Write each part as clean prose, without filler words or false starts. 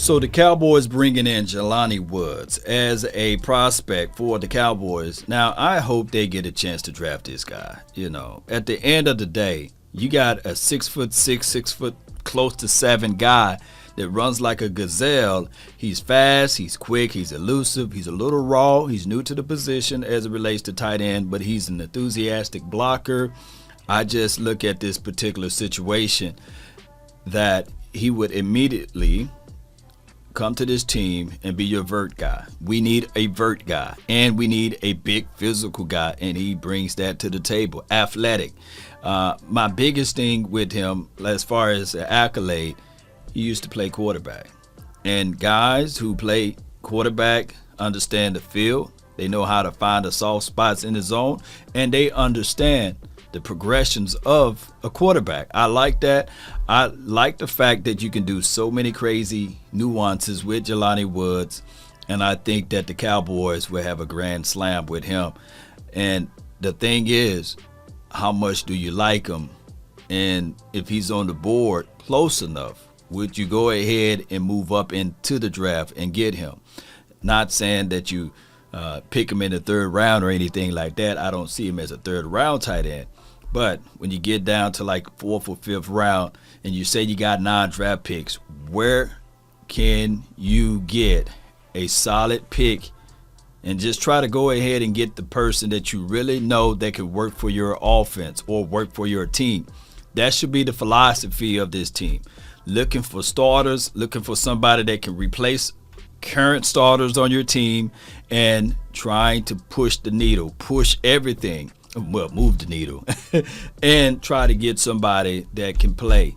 So the Cowboys bringing in Jelani Woods as a prospect for the Cowboys. Now, I hope they get a chance to draft this guy. You know, at the end of the day, you got a 6'6", 6 foot, close to 7 guy that runs like a gazelle. He's fast, he's quick, he's elusive, he's a little raw. He's new to the position as it relates to tight end, but he's an enthusiastic blocker. I just look at this particular situation that he would immediately come to this team and be your vert guy. We need a vert guy, and we need a big physical guy, and he brings that to the table. Athletic. My biggest thing with him, as far as an accolade, he used to play quarterback. And guys who play quarterback understand the field. They know how to find the soft spots in the zone, and they understand the progressions of a quarterback. I like that. I like the fact that you can do so many crazy nuances with Jelani Woods, and I think that the Cowboys will have a grand slam with him. And the thing is, how much do you like him? And if he's on the board close enough, would you go ahead and move up into the draft and get him? Not saying that you pick him in the 3rd round or anything like that. I don't see him as a 3rd round tight end. But when you get down to like 4th or 5th round and you say you got 9 draft picks, where can you get a solid pick and just try to go ahead and get the person that you really know that can work for your offense or work for your team? That should be the philosophy of this team. Looking for starters, looking for somebody that can replace current starters on your team, and trying to push the needle, push everything. Well, move the needle and try to get somebody that can play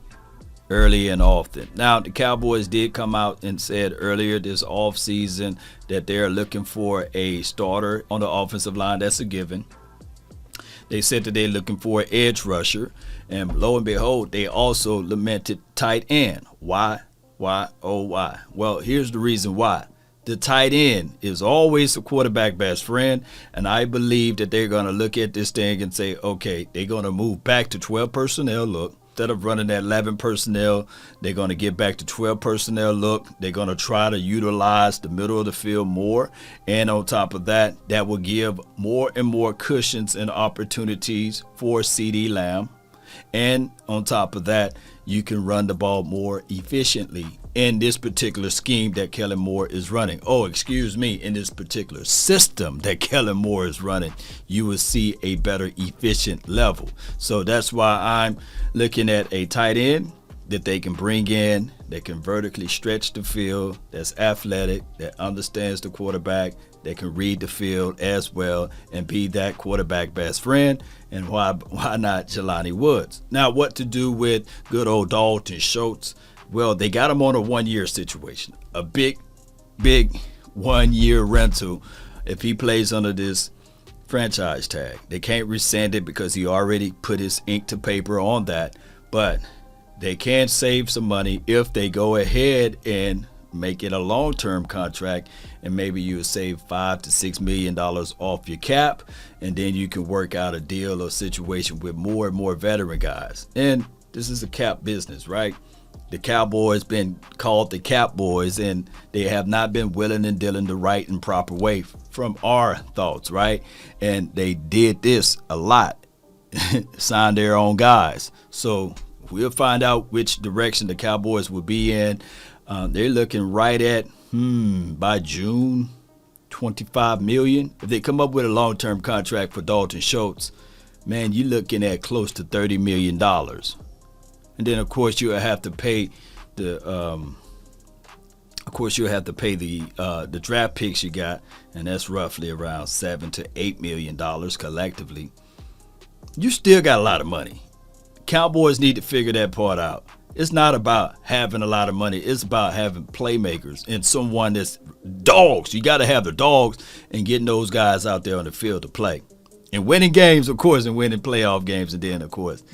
early and often. Now, the Cowboys did come out and said earlier this offseason that they're looking for a starter on the offensive line. That's a given. They said that they're looking for an edge rusher, and lo and behold, they also lamented tight end. Why? Why? Oh, why? Well, here's the reason why. The tight end is always the quarterback best friend, and I believe that they're going to look at this thing and say, okay, they're going to move back to 12 personnel look. Instead of running that 11 personnel, they're going to get back to 12 personnel look. They're going to try to utilize the middle of the field more, and on top of that, that will give more and more cushions and opportunities for CeeDee Lamb. And on top of that, you can run the ball more efficiently in this particular scheme that Kellen Moore is running. In this particular system that Kellen Moore is running, you will see a better efficient level. So that's why I'm looking at a tight end that they can bring in, that can vertically stretch the field, that's athletic, that understands the quarterback, that can read the field as well and be that quarterback best friend. And why not Jelani Woods? Now, what to do with good old Dalton Schultz? Well, they got him on a 1-year situation, a big 1-year rental if he plays under this franchise tag. They can't rescind it because he already put his ink to paper on that, but they can save some money if they go ahead and make it a long-term contract, and maybe you'll save $5 to $6 million off your cap, and then you can work out a deal or situation with more and more veteran guys. And this is a cap business, right? The Cowboys been called the Cap Boys, and they have not been willing and dealing the right and proper way from our thoughts, right? And they did this a lot, signed their own guys. So we'll find out which direction the Cowboys will be in. They're looking right at, by June, $25 million. If they come up with a long-term contract for Dalton Schultz, man, you're looking at close to $30 million. And then, of course, you'll have to pay the draft picks you got, and that's roughly around $7 to $8 million collectively. You still got a lot of money. Cowboys need to figure that part out. It's not about having a lot of money. It's about having playmakers and someone that's dogs. You got to have the dogs and getting those guys out there on the field to play. And winning games, of course, and winning playoff games. And then, of course,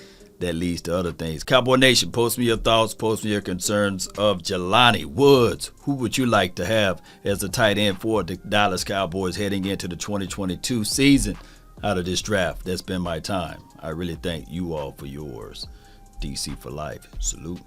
that leads to other things. Cowboy Nation, post me your thoughts, post me your concerns of Jelani Woods. Who would you like to have as a tight end for the Dallas Cowboys heading into the 2022 season out of this draft? That's been my time. I really thank you all for yours. DC for life. Salute.